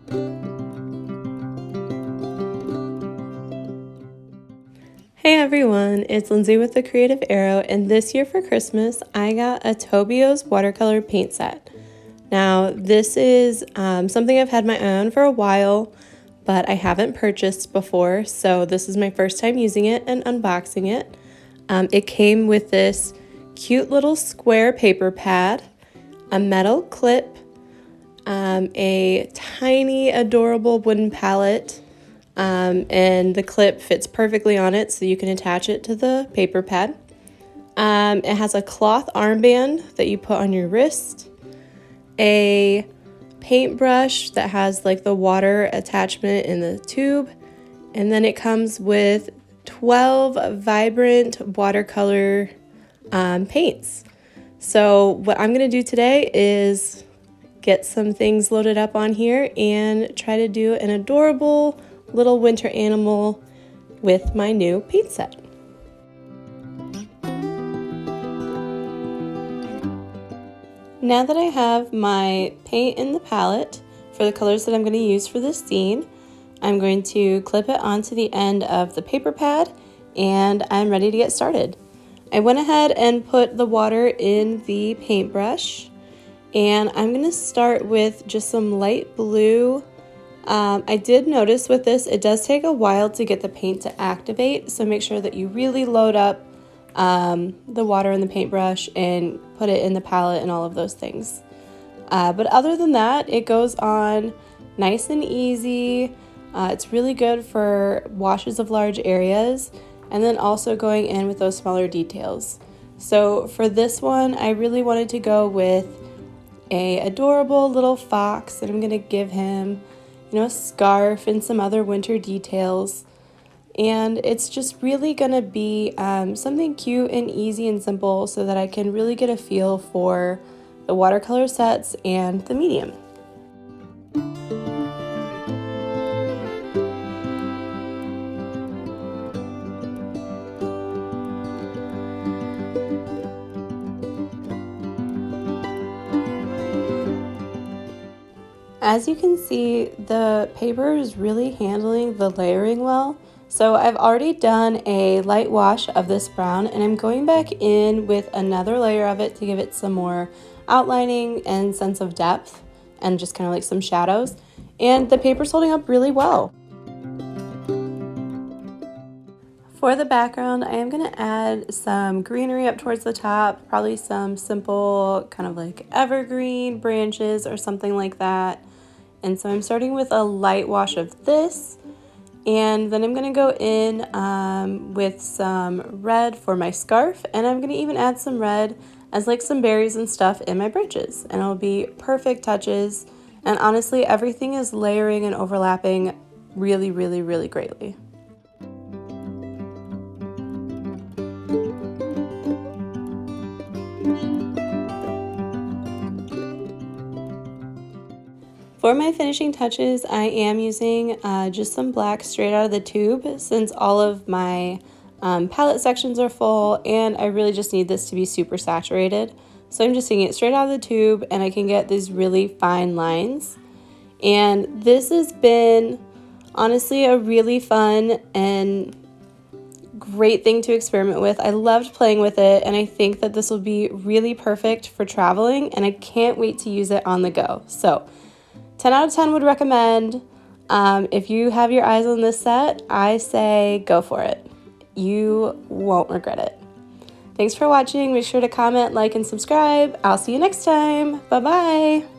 Hey everyone, it's Lindsay with the Creative Arrow, and this year for Christmas I got a Tobio's watercolor paint set. Now this is something I've had my own for a while, but I haven't purchased before, so this is my first time using it and unboxing it. It came with this cute little square paper pad, a metal clip, a tiny adorable wooden palette, and the clip fits perfectly on it so you can attach it to the paper pad. It has a cloth armband that you put on your wrist, a paintbrush that has like the water attachment in the tube, and then it comes with 12 vibrant watercolor paints. So what I'm going to do today is get some things loaded up on here and try to do an adorable little winter animal with my new paint set. Now that I have my paint in the palette for the colors that I'm going to use for this scene, I'm going to clip it onto the end of the paper pad and I'm ready to get started. I went ahead and put the water in the paintbrush, and I'm going to start with just some light blue. I did notice with this, it does take a while to get the paint to activate, so make sure that you really load up the water in the paintbrush and put it in the palette and all of those things. But other than that, it goes on nice and easy. It's really good for washes of large areas, and then also going in with those smaller details. So for this one, I really wanted to go with a adorable little fox, and I'm going to give him a scarf and some other winter details. And it's just really gonna be something cute and easy and simple so that I can really get a feel for the watercolor sets and the medium. As you can see, the paper is really handling the layering well. So I've already done a light wash of this brown, and I'm going back in with another layer of it to give it some more outlining and sense of depth and just kind of like some shadows. And the paper's holding up really well. For the background, I am going to add some greenery up towards the top, probably some simple kind of like evergreen branches or something like that. And so I'm starting with a light wash of this, and then I'm going to go in with some red for my scarf, and I'm going to even add some red as like some berries and stuff in my bridges, and it'll be perfect touches. And honestly, everything is layering and overlapping really, really, really greatly. For my finishing touches, I am using just some black straight out of the tube, since all of my palette sections are full and I really just need this to be super saturated. So I'm just taking it straight out of the tube, and I can get these really fine lines. And this has been honestly a really fun and great thing to experiment with. I loved playing with it, and I think that this will be really perfect for traveling, and I can't wait to use it on the go. So 10 out of 10 would recommend. If you have your eyes on this set, I say go for it. You won't regret it. Thanks for watching. Make sure to comment, like, and subscribe. I'll see you next time. Bye-bye.